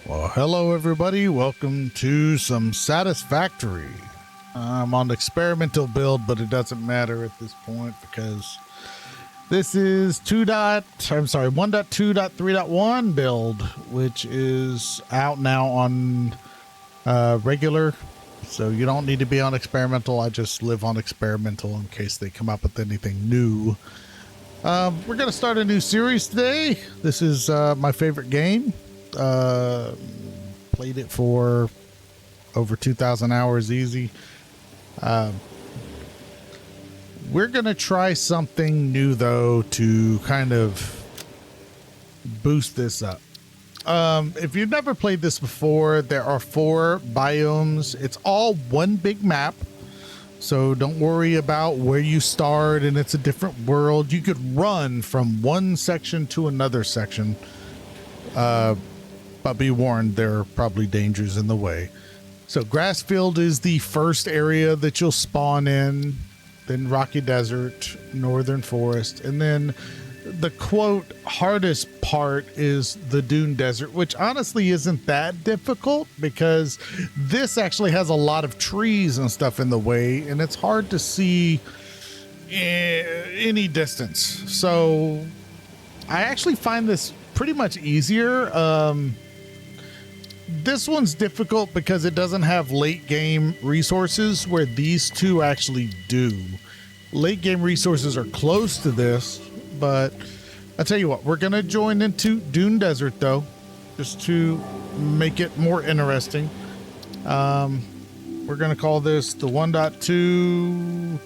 Well, hello everybody. Welcome to some Satisfactory. I'm on the experimental build, but it doesn't matter at this point because this is 1.2.3.1 build, which is out now on regular. So you don't need to be on experimental. I just live on experimental in case they come up with anything new. We're going to start a new series today. This is my favorite game. Played it for over 2,000 hours easy. We're gonna try something new though to kind of boost this up. If you've never played this before, there are 4 biomes. It's all one big map, so don't worry about where you start and it's a different world. You could run from one section to another section. But be warned, there are probably dangers in the way. So Grassfield is the first area that you'll spawn in, then Rocky Desert, Northern Forest, and then the quote hardest part is the Dune Desert, which honestly isn't that difficult because this actually has a lot of trees and stuff in the way, and it's hard to see any distance. So I actually find this pretty much easier. This one's difficult because it doesn't have late game resources where these two actually do. Late game resources are close to this, but I'll tell you what, we're going to join into Dune Desert though, just to make it more interesting. We're going to call this the 1.2.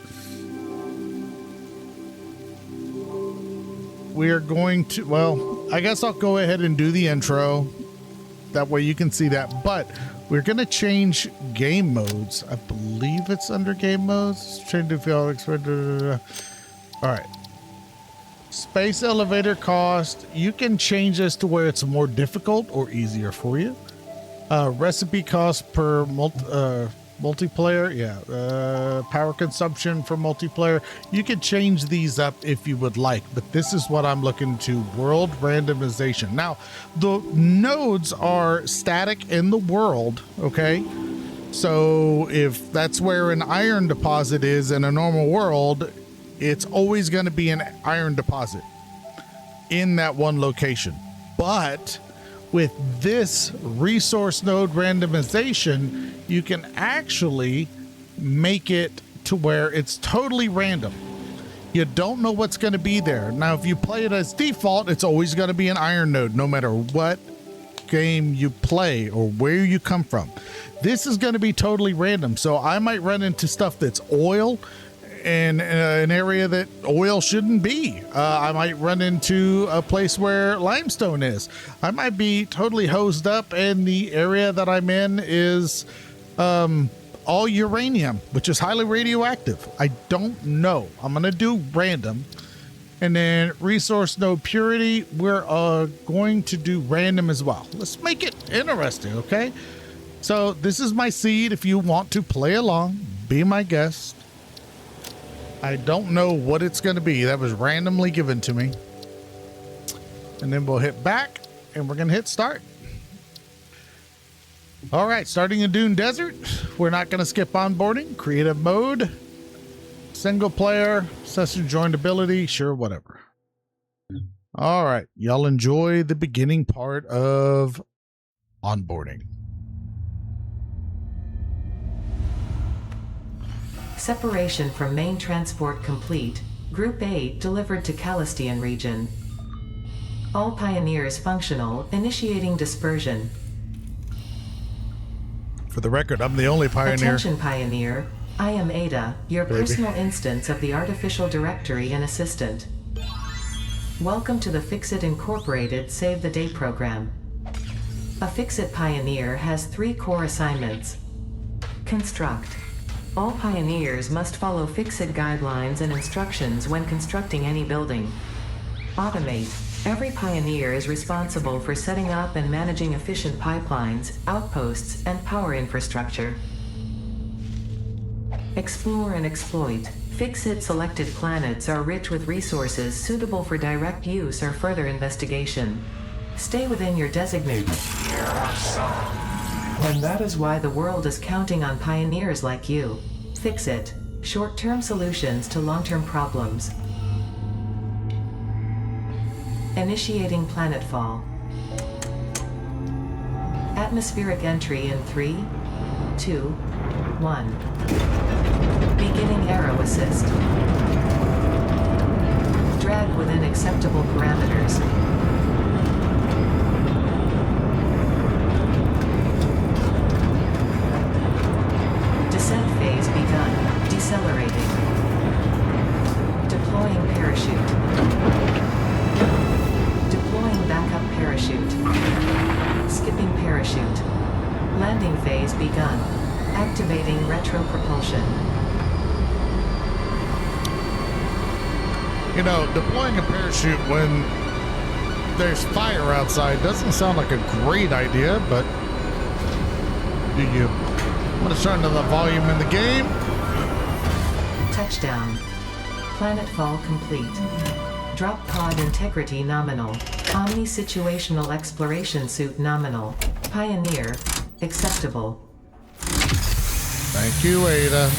We are going to, well, I guess I'll go ahead and do the intro. That way you can see that, but we're going to change game modes. I believe it's under game modes. Change to feel all right. Space elevator cost. You can change this to where it's more difficult or easier for you. Recipe cost per multiplayer. Yeah. Power consumption for multiplayer. You can change these up if you would like, but this is what I'm looking to. World randomization. Now, the nodes are static in the world. Okay. So if that's where an iron deposit is in a normal world, it's always going to be an iron deposit in that one location. But with this resource node randomization, you can actually make it to where it's totally random. You don't know what's going to be there. Now, if you play it as default, it's always going to be an iron node, no matter what game you play or where you come from. This is going to be totally random. So I might run into stuff that's oil in an area that oil shouldn't be. I might run into a place where limestone is. I might be totally hosed up and the area that I'm in is all uranium, which is highly radioactive. I don't know. I'm going to do random. And then resource node purity, we're going to do random as well. Let's make it interesting, okay? So this is my seed. If you want to play along, be my guest. I don't know what it's going to be. That was randomly given to me. And then we'll hit back and we're going to hit start. All right, starting in Dune Desert. We're not going to skip onboarding. Creative mode. Single player. Session joined ability. Sure, whatever. All right. Y'all enjoy the beginning part of onboarding. Separation from main transport complete. Group A delivered to Calistian region. All pioneers functional, initiating dispersion. For the record, I'm the only pioneer. Attention pioneer, I am Ada, your personal instance of the artificial directory and assistant. Welcome to the Fixit Incorporated Save the Day program. A Fixit pioneer has 3 core assignments. Construct. All pioneers must follow Fixit guidelines and instructions when constructing any building. Automate. Every pioneer is responsible for setting up and managing efficient pipelines, outposts, and power infrastructure. Explore and exploit. Fixit selected planets are rich with resources suitable for direct use or further investigation. Stay within your designated. And that is why the world is counting on pioneers like you. Fix it. Short-term solutions to long-term problems. Initiating planetfall. Atmospheric entry in 3, 2, 1. Beginning aero assist. Drag within acceptable parameters. Descent phase begun. Decelerating. Deploying parachute. Deploying backup parachute. Skipping parachute. Landing phase begun. Activating retropropulsion. You know, deploying a parachute when there's fire outside doesn't sound like a great idea, but do you want to turn to the volume in the game? Touchdown. Planetfall complete. Drop pod integrity nominal. Omni situational exploration suit nominal. Pioneer. Acceptable. Thank you, Ada.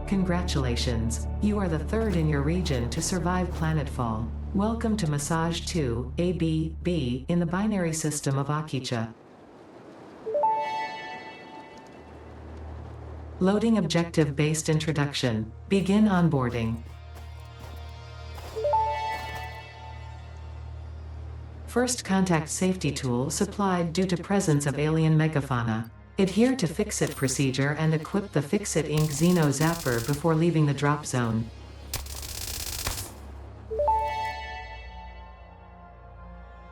Congratulations. You are the third in your region to survive planetfall. Welcome to Massage 2, AB, in the binary system of Akicha. Loading objective-based introduction. Begin onboarding. First contact safety tool supplied due to presence of alien megafauna. Adhere to Fix-It procedure and equip the Fix-It Inc. Xeno Zapper before leaving the drop zone.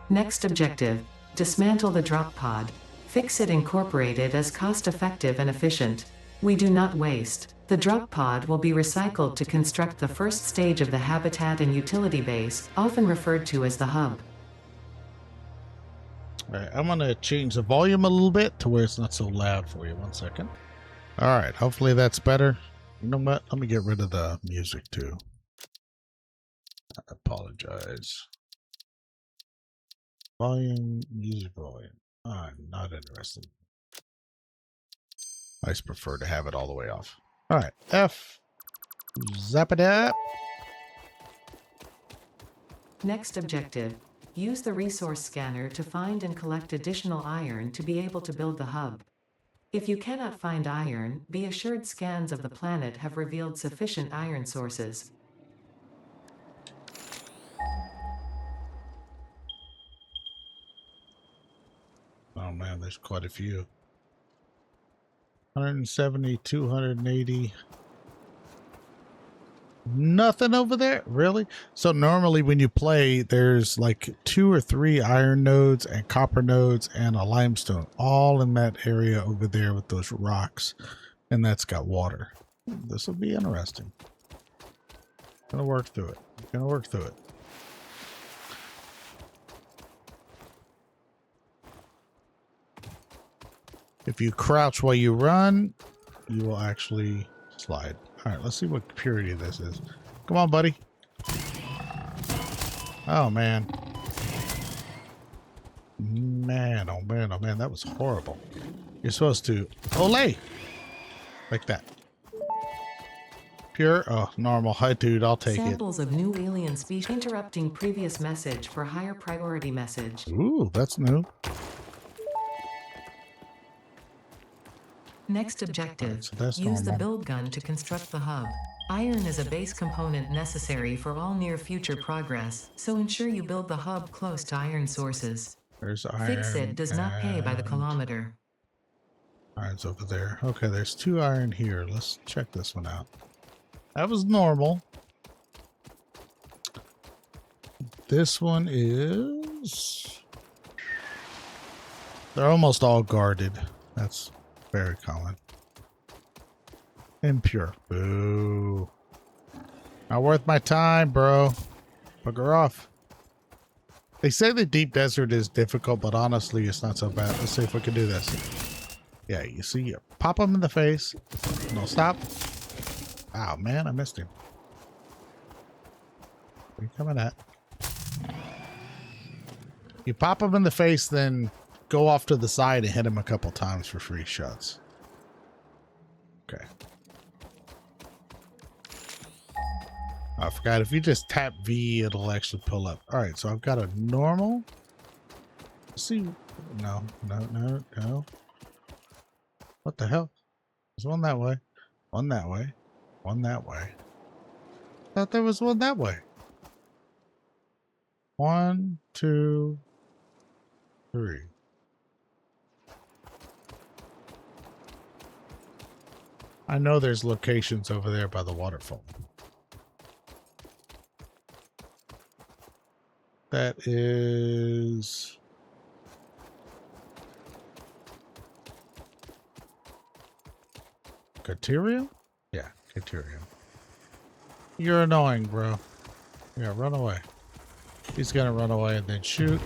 Next objective. Dismantle the drop pod. Fix-It Incorporated as cost-effective and efficient. We do not waste. The drop pod will be recycled to construct the first stage of the habitat and utility base, often referred to as the hub. All right, I'm going to change the volume a little bit to where it's not so loud for you. 1 second. All right, hopefully that's better. You know what? Let me get rid of the music too. I apologize. Volume, music volume. I'm not interested. I just prefer to have it all the way off. All right, F. Zap it up. Next objective. Use the resource scanner to find and collect additional iron to be able to build the hub. If you cannot find iron, be assured scans of the planet have revealed sufficient iron sources. Oh man, there's quite a few. 170, 280. Nothing over there? Really? So normally when you play, there's like 2 or 3 iron nodes and copper nodes and a limestone, all in that area over there with those rocks. And that's got water. This will be interesting. Gonna work through it. Gonna work through it. If you crouch while you run, you will actually slide. All right, let's see what purity this is. Come on, buddy. Oh, man. Man, oh, man, oh, man. That was horrible. You're supposed to... Olay! Like that. Pure? Oh, normal. Hi, dude. I'll take Samples of new alien species. Interrupting previous message for higher priority message. Ooh, that's new. Next objective. So that's Use the normal. build gun to construct the hub. Iron is a base component necessary for all near future progress, so ensure you build the hub close to iron sources. There's iron. Fix-It does not pay by the kilometer. Iron's over there. Okay, there's 2 iron here. Let's check this one out. That was normal. This one is... They're almost all guarded. That's very common. Impure. Boo. Not worth my time, bro. Bugger off. They say the deep desert is difficult, but honestly, it's not so bad. Let's see if we can do this. Yeah, you see, you pop him in the face. No, stop. Oh, man, I missed him. Where are you coming at? You pop him in the face, then go off to the side and hit him a couple times for free shots. Okay. I forgot, if you just tap V, it'll actually pull up. All right, so I've got a normal. Let's see. No. What the hell? There's one that way. One that way. One that way. Thought there was one that way. 1, 2, 3. I know there's locations over there by the waterfall. That is... Caterium? Yeah, Caterium. You're annoying, bro. Yeah, run away. He's gonna run away and then shoot.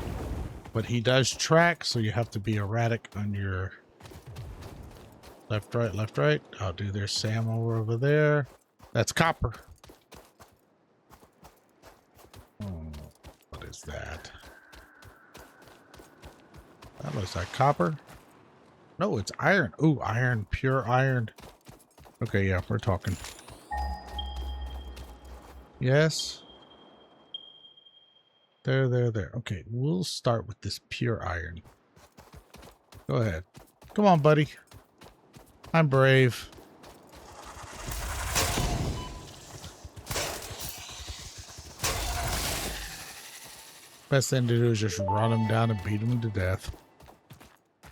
But he does track, so you have to be erratic on your left, right, left, right. Oh, dude, there's Sam over there. That's copper. Oh, what is that? That looks like copper. No, it's iron. Ooh, iron, pure iron. Okay, yeah, we're talking. Yes. There. Okay, we'll start with this pure iron. Go ahead. Come on, buddy. I'm brave. Best thing to do is just run him down and beat him to death.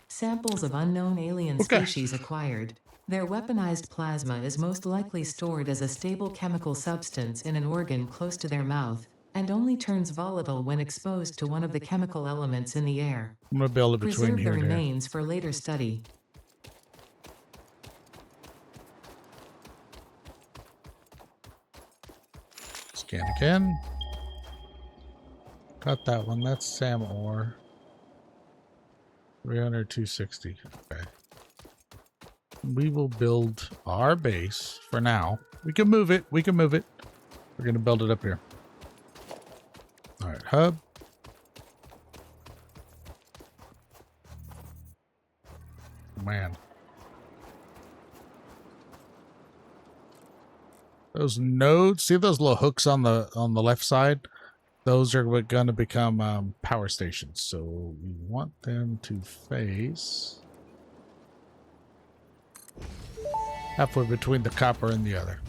Samples of unknown alien species acquired. Their weaponized plasma is most likely stored as a stable chemical substance in an organ close to their mouth, and only turns volatile when exposed to one of the chemical elements in the air. I'm gonna build it between Preserve here the and there. remains for later study. Scan again. Got that one. That's Sam ore. 300, 260. Okay. We will build our base for now. We can move it. We're going to build it up here. All right, hub. Man. Those nodes, see those little hooks on the left side? Those are going to become power stations. So we want them to face halfway between the copper and the other.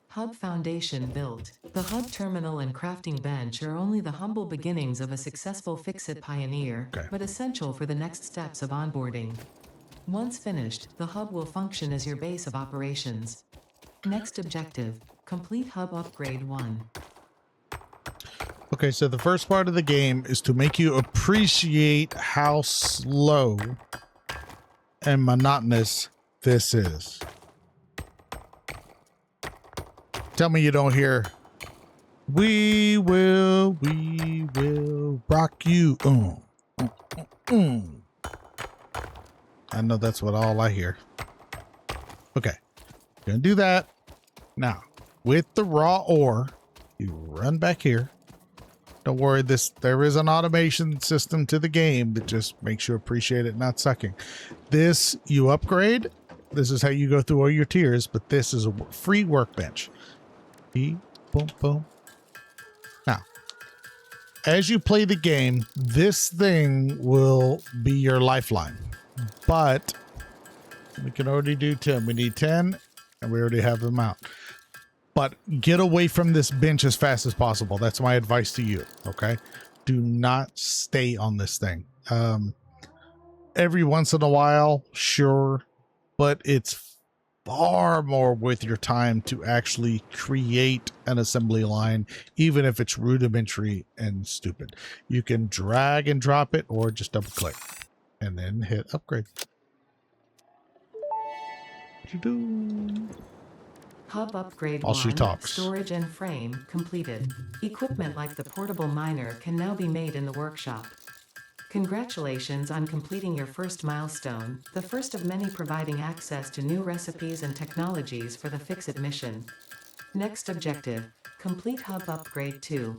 Hub foundation built. The hub terminal and crafting bench are only the humble beginnings of a successful fix-it pioneer, but essential for the next steps of onboarding. Once finished, the hub will function as your base of operations. Next objective, complete hub upgrade 1. Okay, so the first part of the game is to make you appreciate how slow and monotonous this is. Tell me you don't hear, we will rock you. I know that's what all I hear. Okay, gonna do that. Now, with the raw ore, you run back here. Don't worry, there is an automation system to the game that just makes you appreciate it not sucking. This, you upgrade. This is how you go through all your tiers, but this is a free workbench. Boom, boom. Now, as you play the game, this thing will be your lifeline. But we can already do 10. We need 10, and we already have them out. But get away from this bench as fast as possible. That's my advice to you, okay? Do not stay on this thing. Every once in a while, sure, but it's far more worth your time to actually create an assembly line, even if it's rudimentary and stupid. You can drag and drop it or just double click and then hit upgrade. Hub upgrade While 1, she talks. Storage and frame completed. Equipment like the portable miner can now be made in the workshop. Congratulations on completing your first milestone, the first of many providing access to new recipes and technologies for the Fix-It mission. Next objective, complete Hub Upgrade 2.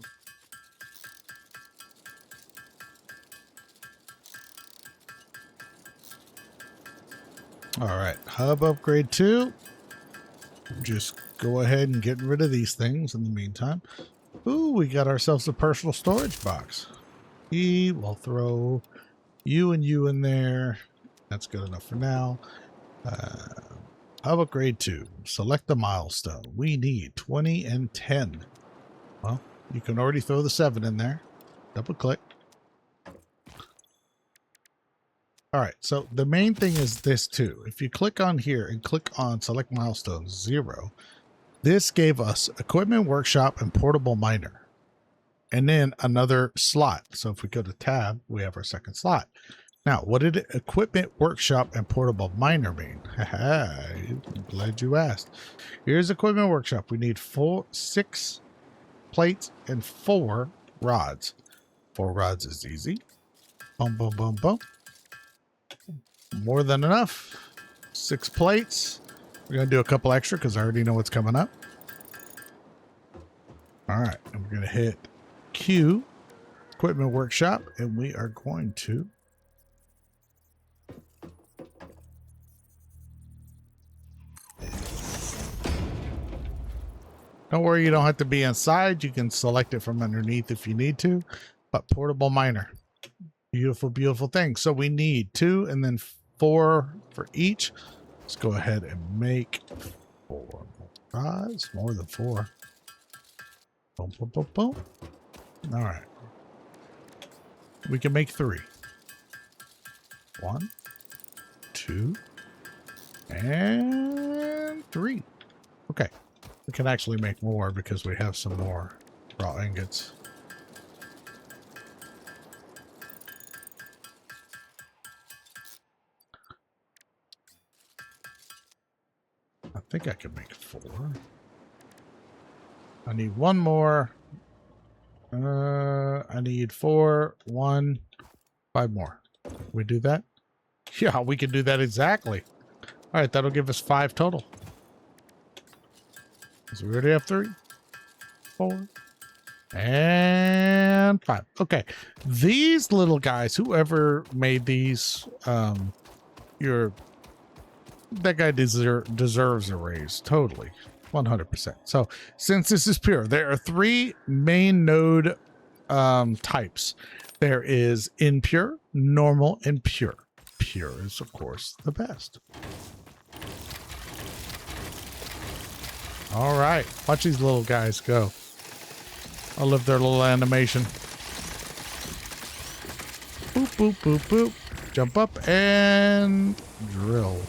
All right, Hub Upgrade 2. Just go ahead and get rid of these things in the meantime. Ooh, we got ourselves a personal storage box. We'll throw you and you in there. That's good enough for now. Hub Upgrade 2. Select the milestone. We need 20 and 10. Well, you can already throw the 7 in there. Double click. All right, so the main thing is this too. If you click on here and click on select milestone 0, this gave us equipment workshop and portable miner, and then another slot. So if we go to tab, we have our second slot. Now, what did equipment workshop and portable miner mean? I'm glad you asked. Here's equipment workshop. We need 6 plates and 4 rods. 4 rods is easy. Boom, boom, boom, boom. More than enough. 6 plates. We're going to do a couple extra because I already know what's coming up. All right. And we're going to hit Q, equipment workshop, and we are going to don't worry, you don't have to be inside. You can select it from underneath if you need to. But portable miner. Beautiful, beautiful thing. So we need 2 and then 4 for each. Let's go ahead and make 4 rods. More than 4. Boom, boom, boom, boom. All right. We can make 3. 1, 2, and 3. Okay. We can actually make more because we have some more raw ingots. I think I can make 4. I need 1 more. I need 4, 1, 5 more. We do that? Yeah, we can do that exactly. All right, that'll give us 5 total. So we already have 3, 4, and 5. Okay, these little guys, whoever made these, that guy deserves a raise. Totally. 100%. So since this is pure, there are 3 main node types. There is impure, normal, and pure. Pure is, of course, the best. All right. Watch these little guys go. I love their little animation. Boop, boop, boop, boop. Jump up and drill.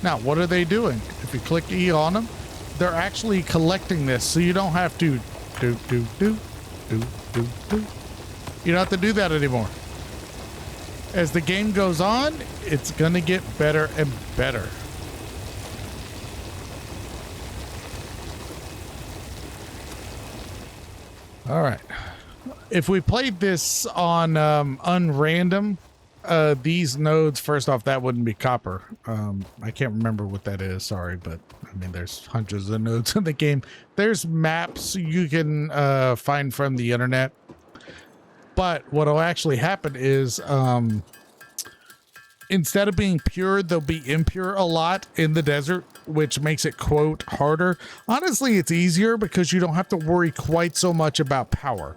Now, what are they doing? If you click E on them, they're actually collecting this, so you don't have to do. You don't have to do that anymore. As the game goes on, it's gonna get better and better. All right. If we played this on unrandom, these nodes, first off, that wouldn't be copper. I can't remember what that is. Sorry, but I mean, there's hundreds of nodes in the game. There's maps you can find from the internet. But what will actually happen is instead of being pure, they'll be impure a lot in the desert, which makes it, quote, harder. Honestly, it's easier because you don't have to worry quite so much about power.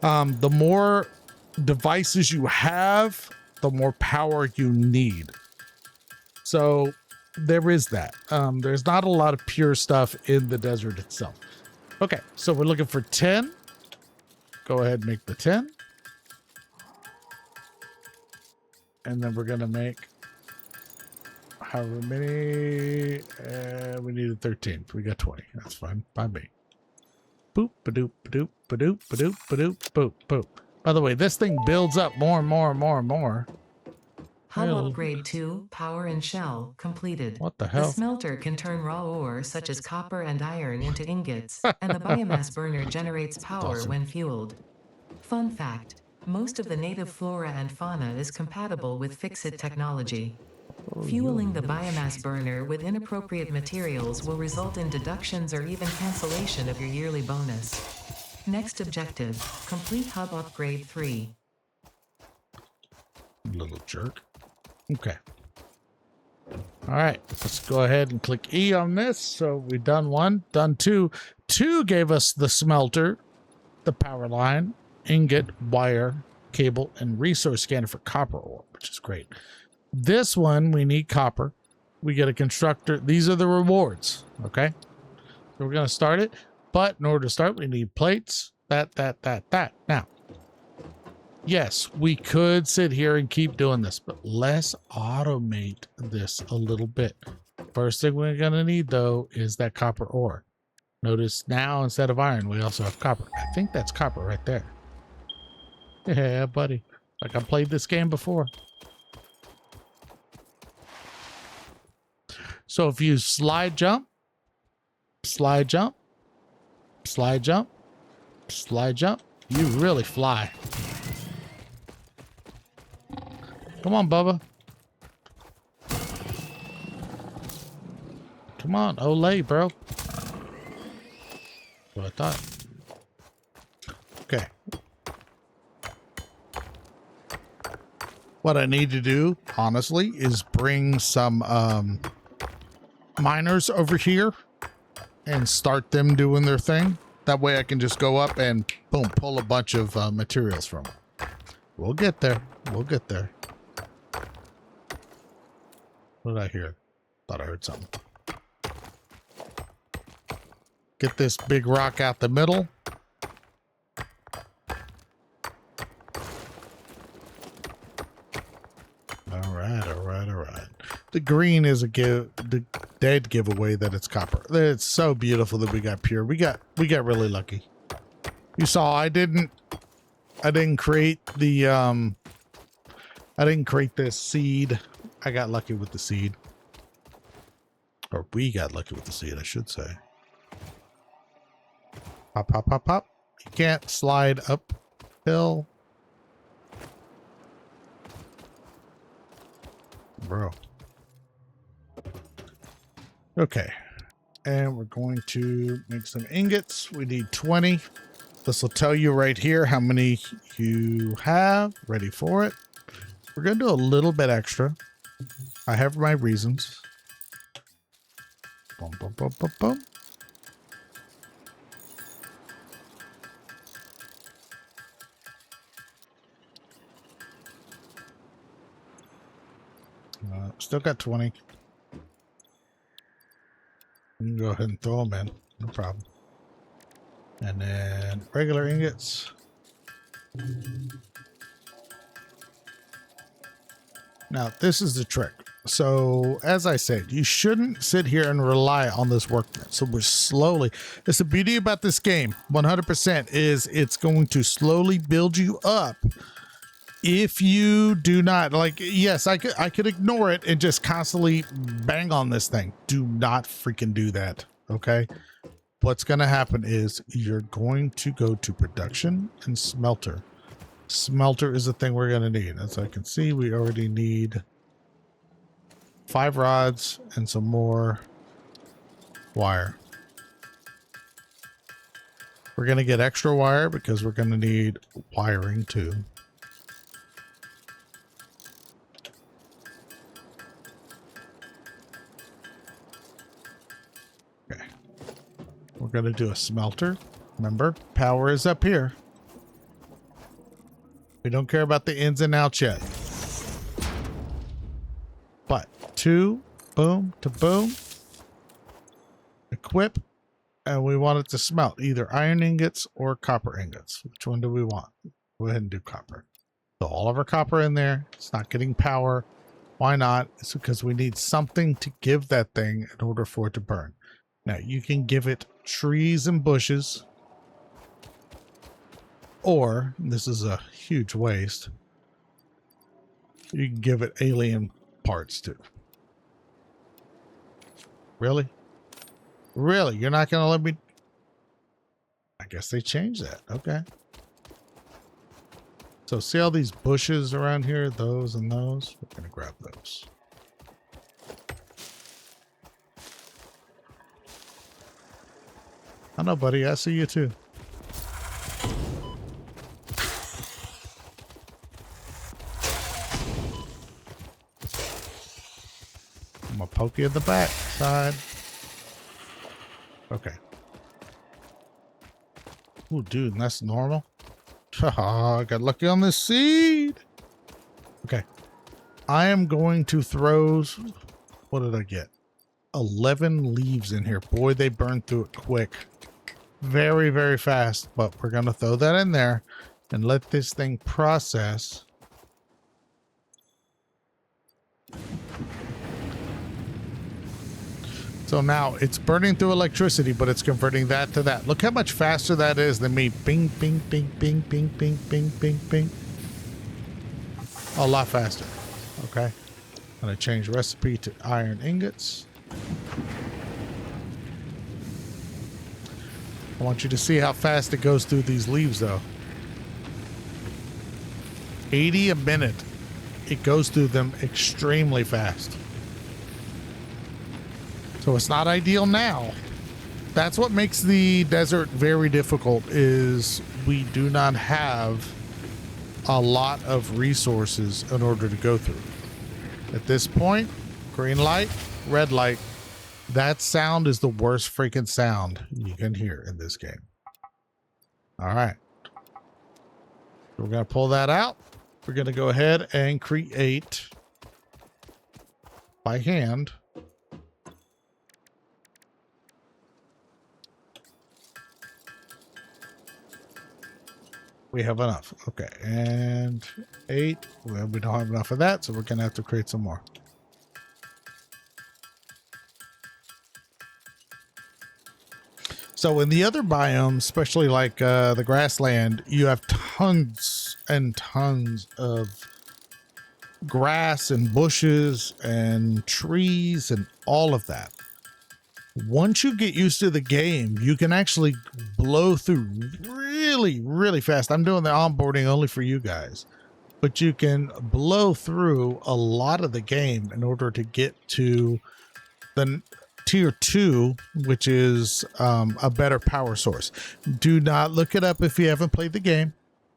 The more devices you have, the more power you need. So there is that. There's not a lot of pure stuff in the desert itself. Okay, so we're looking for 10. Go ahead and make the 10. And then we're going to make however many. We needed 13. We got 20. That's fine by me. Boop, ba-doop, ba-doop, ba-doop, ba-doop, ba-doop, boop, boop. By the way, this thing builds up more and more and more and more. Hub Upgrade 2, Power and Shell, completed. What the hell? The smelter can turn raw ore such as copper and iron into ingots, and the biomass burner generates power awesome. when fueled. Fun fact, Most of the native flora and fauna is compatible with Fix-It technology. Fueling the biomass burner with inappropriate materials will result in deductions or even cancellation of your yearly bonus. Next objective, complete hub upgrade 3. Little jerk. Okay. All right, let's go ahead and click E on this. So we've done 1, done 2. 2 gave us the smelter, the power line, ingot, wire, cable, and resource scanner for copper ore, which is great. This one, we need copper. We get a constructor. These are the rewards, okay? So we're going to start it. But in order to start, we need plates, that. Now, yes, we could sit here and keep doing this, but let's automate this a little bit. First thing we're going to need, though, is that copper ore. Notice now, instead of iron, we also have copper. I think that's copper right there. Yeah, buddy. Like I played this game before. So if you slide jump, slide jump, slide jump, slide jump, you really fly. Come on, Bubba. Come on, Olay, bro. What I thought. Okay. What I need to do, honestly, is bring some miners over here and start them doing their thing. That way I can just go up and boom, pull a bunch of materials from them. We'll get there. We'll get there. What did I hear? Thought I heard something. Get this big rock out the middle. All right, all right, all right. The green is the dead giveaway that it's copper. It's so beautiful that we got pure. We got really lucky. You saw I didn't create the I didn't create this seed. I got lucky with the seed. Or we got lucky with the seed, I should say. Pop, pop, pop, pop. You can't slide uphill. Bro. Okay. And we're going to make some ingots. We need 20. This will tell you right here how many you have. Ready for it. We're going to do a little bit extra. I have my reasons. Boom, boom, boom, boom, boom. Still got 20. We can go ahead and throw them in. No problem. And then regular ingots. Now, this is the trick. So, as I said, you shouldn't sit here and rely on this workbench. So we're slowly, it's the beauty about this game, 100%, is it's going to slowly build you up. If you do not, like, yes, I could ignore it and just constantly bang on this thing. Do not freaking do that, okay? What's going to happen is you're going to go to production and smelter. Smelter is the thing we're going to need. As I can see, we already need 5 rods and some more wire. We're going to get extra wire because we're going to need wiring too. Okay. We're going to do a smelter. Remember, power is up here. We don't care about the ins and outs yet. But 2, boom to boom. Equip. And we want it to smelt either iron ingots or copper ingots. Which one do we want? Go ahead and do copper. So all of our copper in there. It's not getting power. Why not? It's because we need something to give that thing in order for it to burn. Now you can give it trees and bushes. Or, this is a huge waste, you can give it alien parts too. Really? Really? You're not going to let me? I guess they changed that. Okay. So see all these bushes around here? Those and those? We're going to grab those. I know, buddy. I see you too. I'm going to poke you in the back side. Okay. Ooh, dude, that's normal. Haha, got lucky on this seed. Okay. I am going to throw... What did I get? 11 leaves in here. Boy, they burn through it quick. Very, very fast. But we're going to throw that in there and let this thing process. So now it's burning through electricity, but it's converting that to that. Look how much faster that is than me. Bing, bing, bing, bing, bing, bing, bing, bing, bing. A lot faster. Okay. I'm going to change recipe to iron ingots. I want you to see how fast it goes through these leaves, though. 80 a minute. It goes through them extremely fast. So it's not ideal now. That's what makes the desert very difficult, is we do not have a lot of resources in order to go through. At this point, green light, red light. That sound is the worst freaking sound you can hear in this game. All right. We're going to pull that out. We're going to go ahead and create by hand. We have enough. Okay. And 8. Well, we don't have enough of that, so we're going to have to create some more. So in the other biomes, especially like the grassland, you have tons and tons of grass and bushes and trees and all of that. Once you get used to the game, you can actually blow through really, really fast. I'm doing the onboarding only for you guys, but you can blow through a lot of the game in order to get to the tier 2, which is a better power source. Do not look it up if you haven't played the game.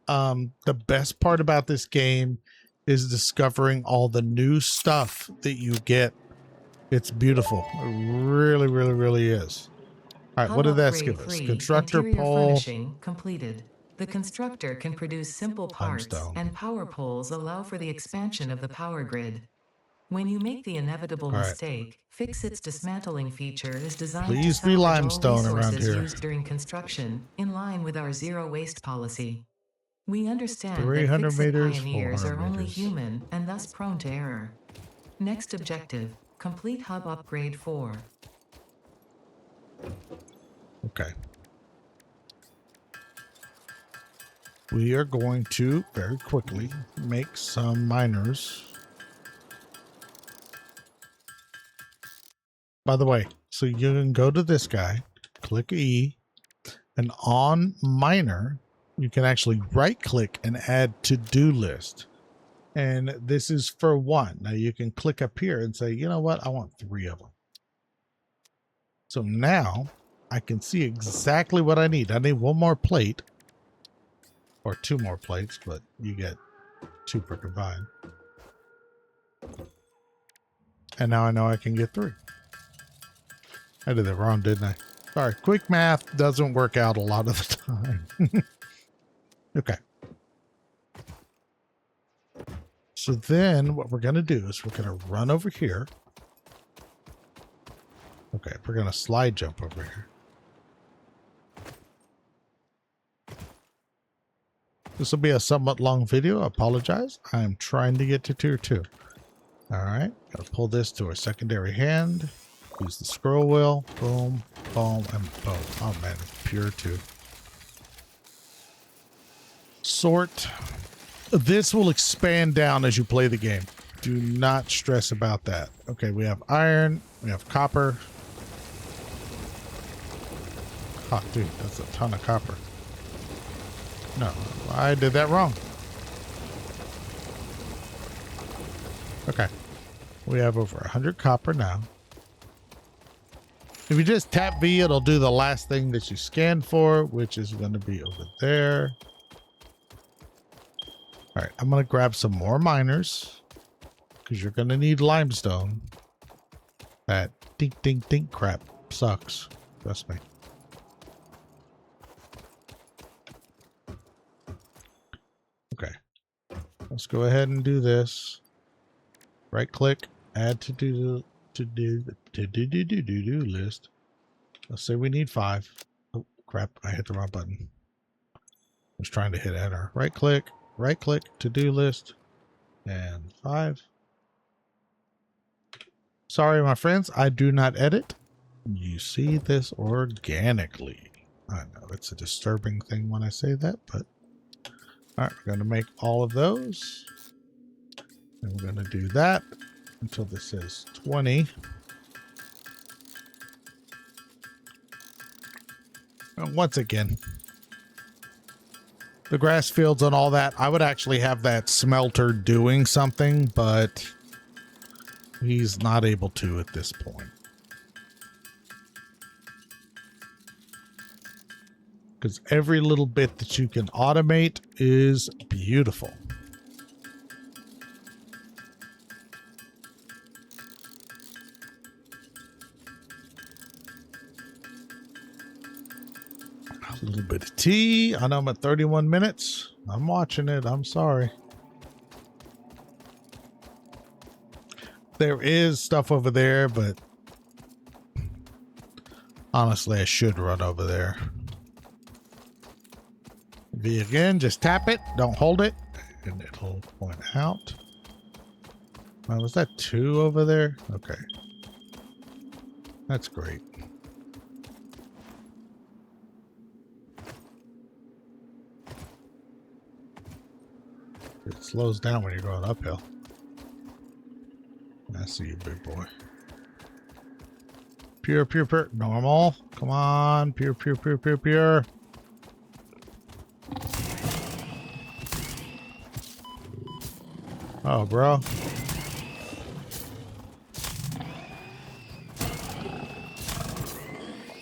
The best part about this game is discovering all the new stuff that you get. It's beautiful. It really, really, really is. All right, what did that give us? Constructor pole. Furnishing completed. The constructor can produce simple parts, and power poles allow for the expansion of the power grid. When you make the inevitable mistake, Fix-It's dismantling feature is designed to salvage all limestone around resources here. used during construction, in line with our zero waste policy. We understand 300 that Fix-It meters, pioneers 400 are only meters. human and thus prone to error. Next objective, complete hub upgrade 4. Okay. We are going to very quickly make some miners. By the way, so you can go to this guy, click E, and on miner, you can actually right click and add to-do list. And this is for 1. Now you can click up here and say, you know what? I want 3 of them. So now I can see exactly what I need. I need 1 more plate, or 2 more plates, but you get 2 per combine. And now I know I can get 3. I did that wrong, didn't I? Sorry, quick math doesn't work out a lot of the time. Okay. So then what we're going to do is we're going to run over here. Okay, we're going to slide jump over here. This will be a somewhat long video. I apologize. I'm trying to get to tier 2. All right. Got to pull this to our secondary hand. Use the scroll wheel. Boom, boom, and boom. Oh man, pure 2. Sort. This will expand down as you play the game. Do not stress about that. Okay, we have iron. We have copper. Oh, dude, that's a ton of copper. No, I did that wrong. Okay. We have over 100 copper now. If you just tap V, it'll do the last thing that you scanned for, which is going to be over there. All right, I'm going to grab some more miners because you're going to need limestone. That dink, dink, dink crap sucks. Trust me. Okay. Let's go ahead and do this. Right click, add to do list. Let's say we need 5. Oh crap, I hit the wrong button. I was trying to hit enter. Right click, to do list, and 5. Sorry, my friends, I do not edit. You see this organically. I know it's a disturbing thing when I say that, but all right, we're going to make all of those. And we're going to do that until this says 20. And once again, the grass fields and all that, I would actually have that smelter doing something, but he's not able to at this point. Because every little bit that you can automate is beautiful. A little bit of tea. I know I'm at 31 minutes. I'm watching it. I'm sorry. There is stuff over there, but honestly, I should run over there. V again, just tap it, don't hold it, and it'll point out. Was that 2 over there? Okay. That's great. It slows down when you're going uphill. I see you, big boy. Pure, pure, pure. Normal. Come on. Pure, pure, pure, pure, pure. Oh, bro.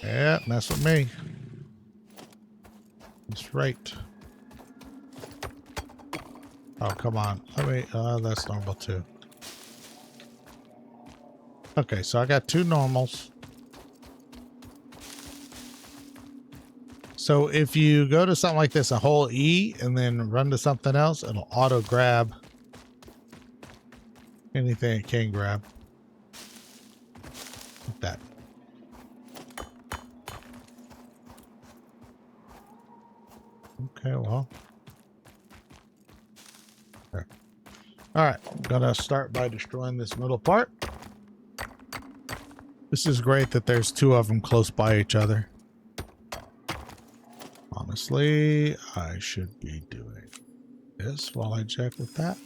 Yeah, mess with me. That's right. Oh, come on. Let me, that's normal too. Okay, so I got 2 normals. So if you go to something like this, a whole E, and then run to something else, it'll auto grab anything it can grab. Like that. Okay, well. There. All right, I'm gonna start by destroying this middle part. This is great that there's 2 of them close by each other. Honestly, I should be doing this while I check with that.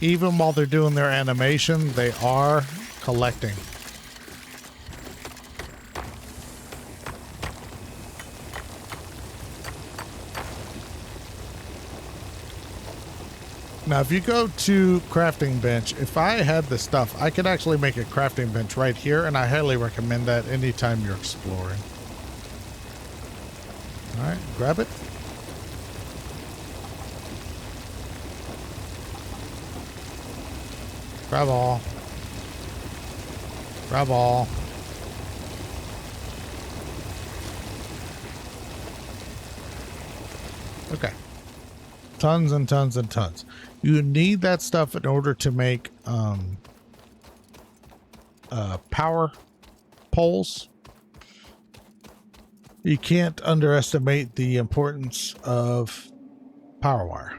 Even while they're doing their animation, they are collecting. Now, if you go to crafting bench, if I had the stuff, I could actually make a crafting bench right here, and I highly recommend that anytime you're exploring. All right, grab it. Grab all. Grab all. Okay. Tons and tons and tons. You need that stuff in order to make power poles. You can't underestimate the importance of power wire.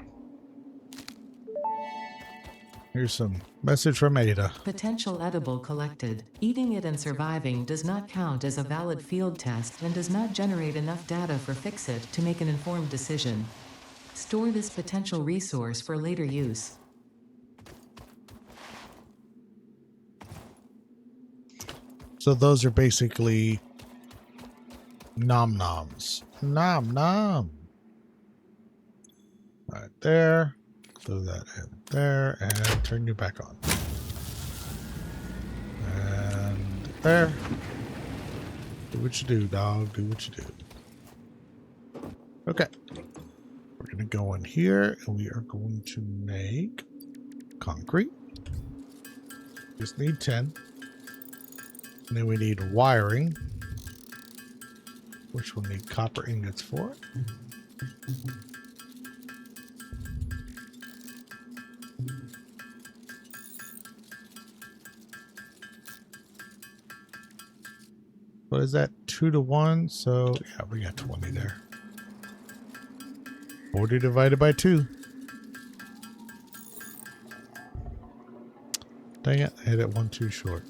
Here's some message from Ada. Potential edible collected. Eating it and surviving does not count as a valid field test and does not generate enough data for Fixit to make an informed decision. Store this potential resource for later use. So those are basically Nom noms. Nom nom. Right there. Throw that in there and turn you back on. And there. Do what you do, dog. Do what you do. Okay. We're going to go in here and we are going to make concrete. Just need 10. And then we need wiring, which we'll need copper ingots for. What is that? 2 to 1. So yeah, we got 20 there. 40 divided by 2. Dang it, I hit it 1 too short.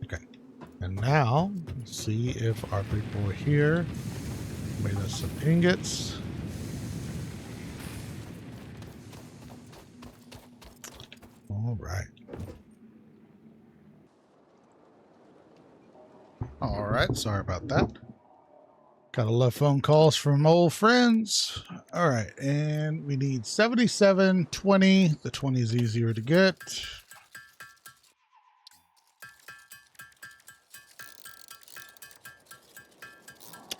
Okay. And now, let's see if our big boy here made us some ingots. All right. All right, sorry about that. Got a lot of phone calls from old friends. All right, and we need 77, 20. The 20 is easier to get.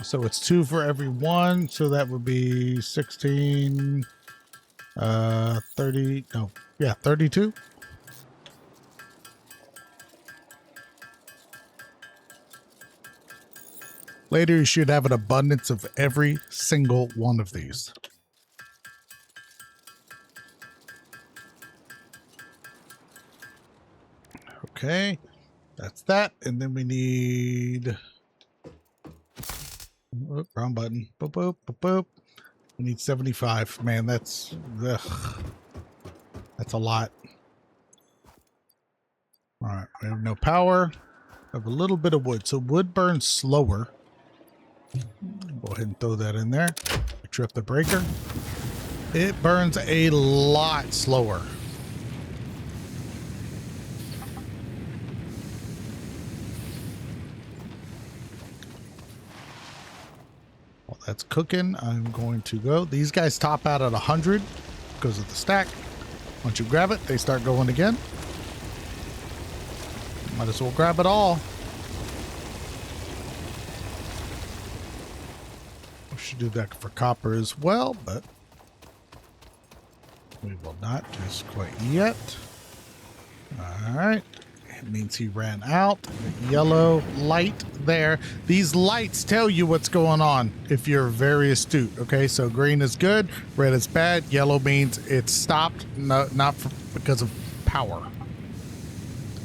So it's 2 for every 1, so that would be 16, 30, no, yeah, 32. Later, you should have an abundance of every single one of these. Okay, that's that. And then we need... Oh, wrong button. Boop, boop, boop, boop. We need 75. Man, that's... Ugh. That's a lot. All right, we have no power. We have a little bit of wood. So wood burns slower. Go ahead and throw that in there. Trip the breaker. It burns a lot slower. While that's cooking, I'm going to go. These guys top out at 100 because of the stack. Once you grab it, they start going again. Might as well grab it all. Should do that for copper as well, but we will not just quite yet. All right. It means he ran out. The yellow light there. These lights tell you what's going on if you're very astute. Okay, so green is good, red is bad, yellow means it's stopped, not because of power.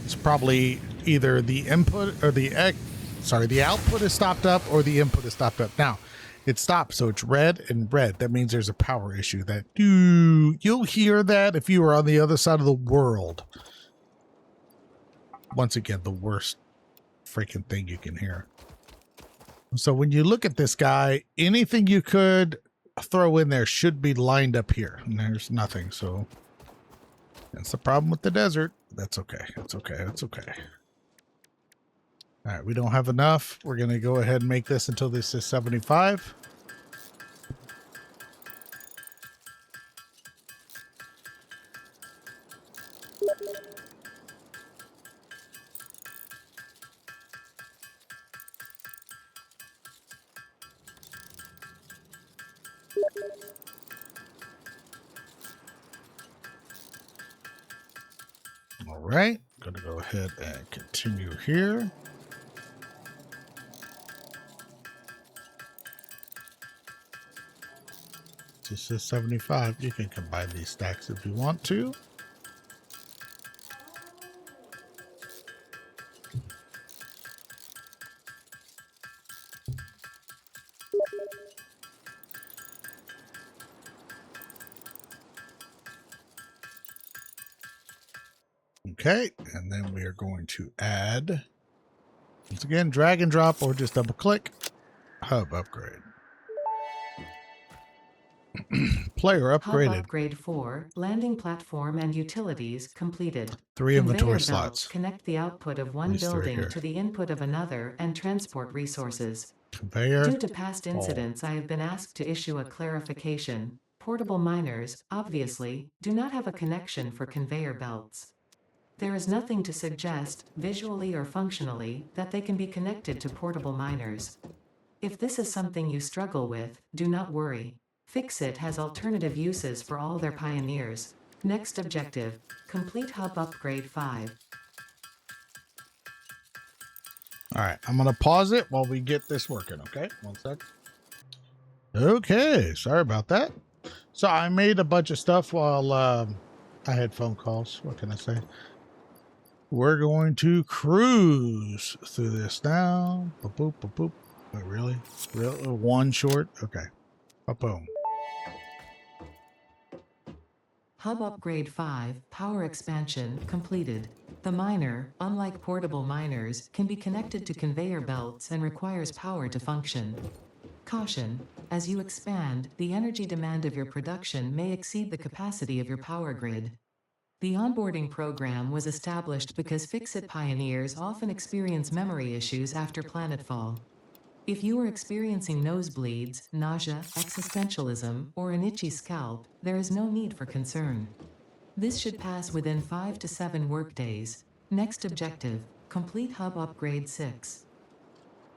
It's probably either the input or the output is stopped up or the input is stopped up. Now, it stopped, so it's red and red. That means there's a power issue. That you'll hear that if you were on the other side of the world. Once again, the worst freaking thing you can hear. So when you look at this guy, anything you could throw in there should be lined up here. And there's nothing, so that's the problem with the desert. That's okay. That's okay. That's okay. All right, we don't have enough. We're going to go ahead and make this until this is 75. All right, going to go ahead and continue here. This is 75. You can combine these stacks if you want to. Okay, and then we are going to add, once again, drag and drop or just double click, hub upgrade. Player Hub upgraded. upgrade 4, landing platform and utilities completed. 3 inventory Conveyor belts slots. connect the output of one These 3 building here. to the input of another and transport resources. Conveyor. Due to past incidents, I have been asked to issue a clarification. Portable miners, obviously, do not have a connection for conveyor belts. There is nothing to suggest, visually or functionally, that they can be connected to portable miners. If this is something you struggle with, do not worry. Fixit has alternative uses for all their pioneers. Next objective, complete hub upgrade 5. All right, I'm going to pause it while we get this working, okay? 1 sec. Okay, sorry about that. So I made a bunch of stuff while I had phone calls. What can I say? We're going to cruise through this now. Boop, boop, boop, boop. Wait, really? Really? One short? Okay. Boom. Hub upgrade 5, power expansion, completed. The miner, unlike portable miners, can be connected to conveyor belts and requires power to function. Caution: as you expand, the energy demand of your production may exceed the capacity of your power grid. The onboarding program was established because Fixit pioneers often experience memory issues after planetfall. If you are experiencing nosebleeds, nausea, existentialism, or an itchy scalp, there is no need for concern. This should pass within 5 to 7 workdays. Next objective, complete hub upgrade 6.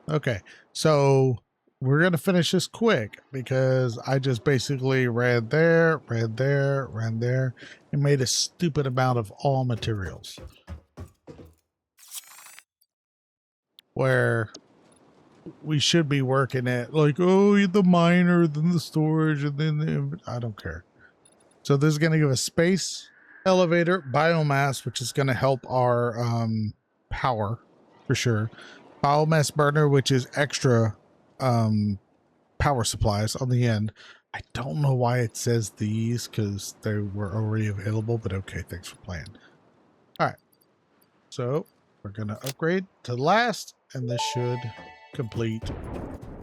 Okay, so we're going to finish this quick because I just basically ran there, and made a stupid amount of all materials. Where we should be working at like, oh, the miner, then the storage, and then the, I don't care. So this is going to give us space, elevator, biomass, which is going to help our power for sure. Biomass burner, which is extra power supplies on the end. I don't know why it says these because they were already available, but okay, thanks for playing. All right, so we're going to upgrade to last, and this should complete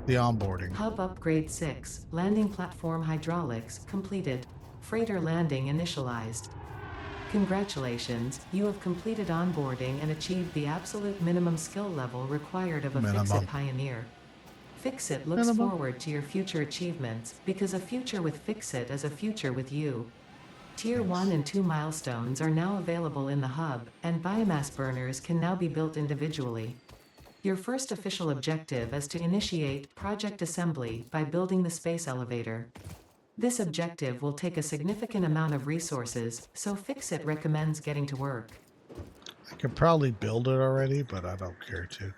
the onboarding. Hub upgrade 6, landing platform hydraulics, completed. Freighter landing initialized. Congratulations, you have completed onboarding and achieved the absolute minimum skill level required of a Fixit pioneer. Fixit looks forward to your future achievements, because a future with Fixit is a future with you. Tier 1 and 2 milestones are now available in the hub, and biomass burners can now be built individually. Your first official objective is to initiate project assembly by building the space elevator. This objective will take a significant amount of resources, so Fixit recommends getting to work. I could probably build it already, but I don't care to.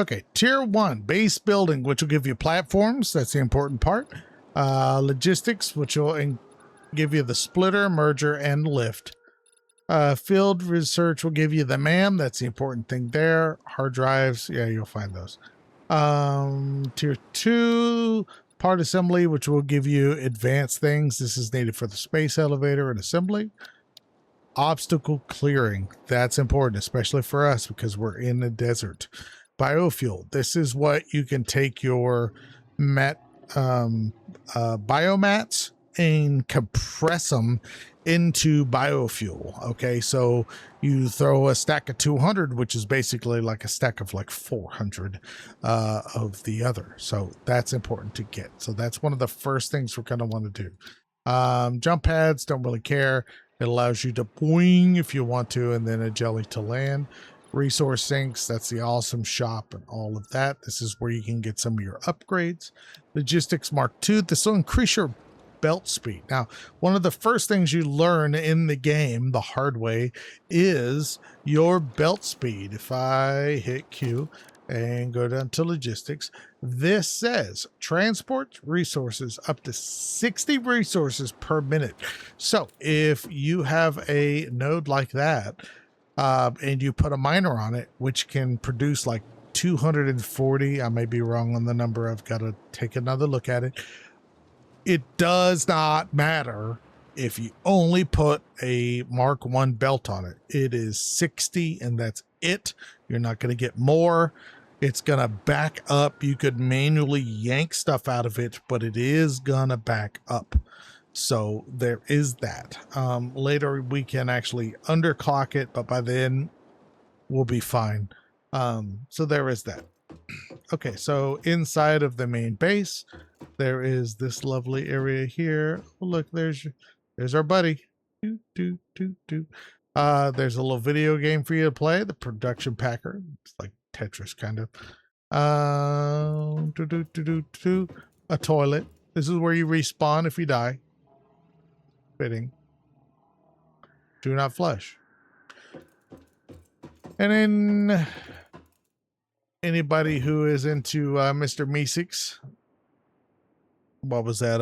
Okay, Tier 1, base building, which will give you platforms. That's the important part. Logistics, which will give you the splitter, merger, and lift. Field research will give you the MAM. That's the important thing there. Hard drives, yeah, you'll find those. Tier 2, part assembly, which will give you advanced things. This is needed for the space elevator and assembly. Obstacle clearing, that's important, especially for us because we're in the desert. Biofuel, this is what you can take your biomats and compress them into biofuel. Okay, so you throw a stack of 200, which is basically like a stack of like 400 of the other. So that's important to get. So that's one of the first things we're going to want to do. Jump pads, don't really care. It allows you to boing if you want to, and then a jelly to land. Resource sinks, that's the awesome shop and all of that. This is where you can get some of your upgrades. Logistics Mark II, this will increase your belt speed. Now, one of the first things you learn in the game, the hard way, is your belt speed. If I hit Q and go down to logistics, this says transport resources up to 60 resources per minute. So if you have a node like that, and you put a miner on it, which can produce like 240, I may be wrong on the number, I've got to take another look at it. It does not matter if you only put a Mark 1 belt on it. It is 60 and that's it. You're not going to get more. It's going to back up. You could manually yank stuff out of it, but it is going to back up. So there is that. Later we can actually underclock it, but by then we'll be fine. So there is that. Okay, so inside of the main base, there is this lovely area here. Oh, look, there's our buddy. There's a little video game for you to play, the production packer. It's like Tetris kind of. A toilet. This is where you respawn if you die. Fitting. Do not flush. And then anybody who is into Mr. Meeseeks, what was that?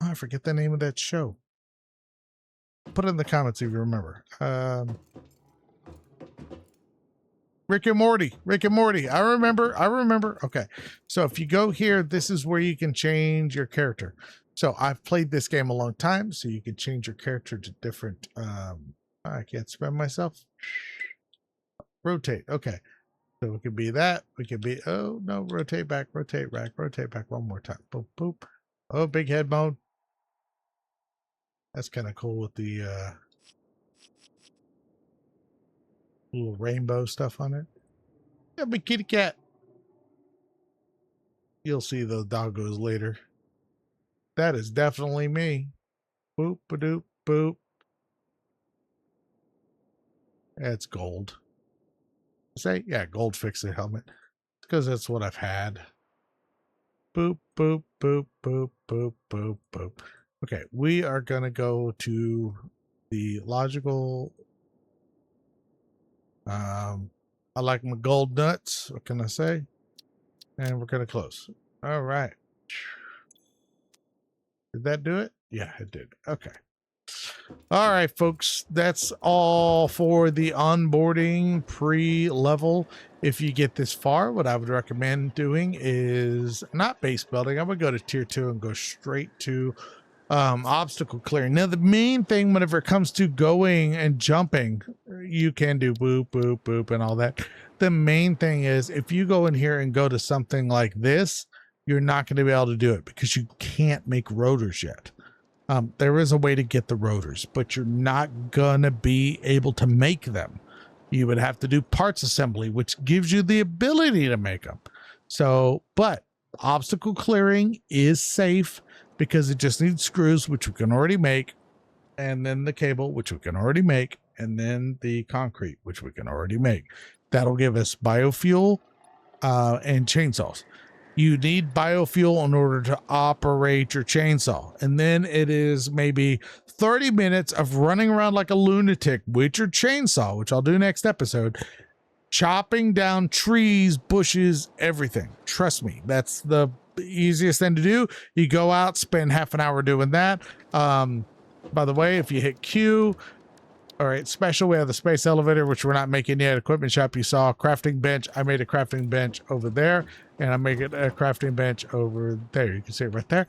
I forget the name of that show. Put it in the comments if you remember. Rick and Morty. Rick and Morty. I remember. Okay. So if you go here, this is where you can change your character. So I've played this game a long time, so you can change your character to different I can't spell myself. Rotate. Okay. So it could be that. We could be, oh no, rotate back one more time. Boop, boop. Oh, big head mode. That's kind of cool with the little rainbow stuff on it. Yeah, big kitty cat. You'll see the doggos later. That is definitely me. Boop, ba-doop, boop. That's gold. Say, yeah, gold fix the helmet. Because that's what I've had. Boop, boop, boop, boop, boop, boop, boop. Okay, we are going to go to the logical. I like my gold nuts. What can I say? And we're going to close. All right. Did that do it? Yeah, it did. Okay. All right, folks, that's all for the onboarding pre-level. If you get this far, what I would recommend doing is not base building. I'm going to go to tier 2 and go straight to obstacle clearing. Now, the main thing whenever it comes to going and jumping, you can do boop, boop, boop, and all that. The main thing is if you go in here and go to something like this, you're not going to be able to do it because you can't make rotors yet. There is a way to get the rotors, but you're not going to be able to make them. You would have to do parts assembly, which gives you the ability to make them. So, but obstacle clearing is safe because it just needs screws, which we can already make, and then the cable, which we can already make, and then the concrete, which we can already make. That'll give us biofuel and chainsaws. You need biofuel in order to operate your chainsaw. And then it is maybe 30 minutes of running around like a lunatic with your chainsaw, which I'll do next episode, chopping down trees, bushes, everything. Trust me, that's the easiest thing to do. You go out, spend half an hour doing that. By the way, if you hit Q, all right, special, we have the space elevator, which we're not making yet. Equipment shop, you saw. Crafting bench, I made a crafting bench over there, and I'm making a crafting bench over there. You can see it right there.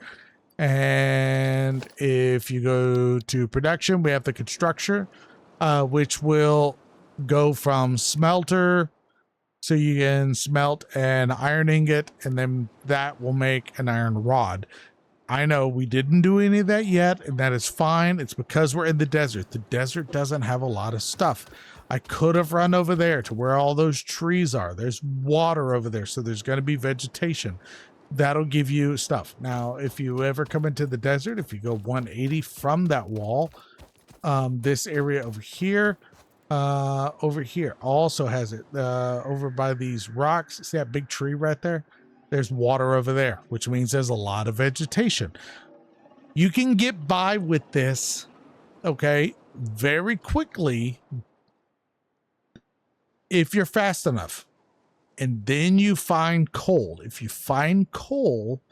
And if you go to production, we have the construction, which will go from smelter, so you can smelt an iron ingot, and then that will make an iron rod. I know we didn't do any of that yet, and that is fine. It's because we're in the desert. The desert doesn't have a lot of stuff. I could have run over there to where all those trees are. There's water over there, so there's going to be vegetation. That'll give you stuff. Now, if you ever come into the desert, if you go 180 from that wall, this area over here also has it. Over by these rocks, see that big tree right there? There's water over there, which means there's a lot of vegetation. You can get by with this, okay, very quickly if you're fast enough. And then you find coal. If you find coal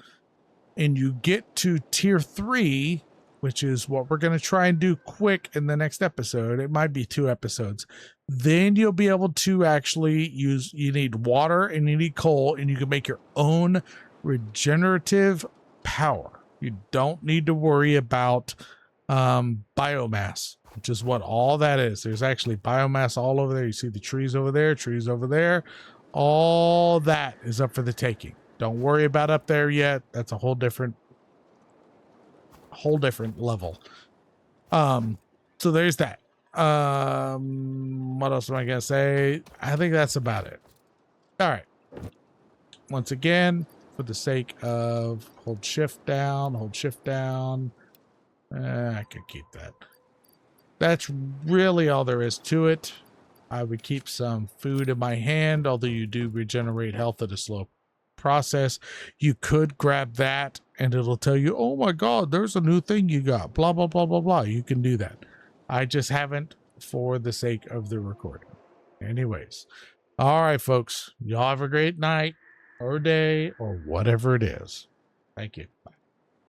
and you get to tier 3, which is what we're going to try and do quick in the next episode. It might be 2 episodes. Then you'll be able to actually use, you need water and you need coal, and you can make your own regenerative power. You don't need to worry about biomass, which is what all that is. There's actually biomass all over there. You see the trees over there, trees over there. All that is up for the taking. Don't worry about up there yet. That's a whole different whole different level. So there's that. What else am I gonna say? I think that's about it. All right. Once again, for the sake of hold shift down. I could keep that. That's really all there is to it. I would keep some food in my hand, although you do regenerate health at a slow process. You could grab that and it'll tell you, oh my God, there's a new thing you got, blah, blah, blah, blah, blah. You can do that. I just haven't for the sake of the recording. Anyways. All right, folks. Y'all have a great night or day or whatever it is. Thank you. Bye.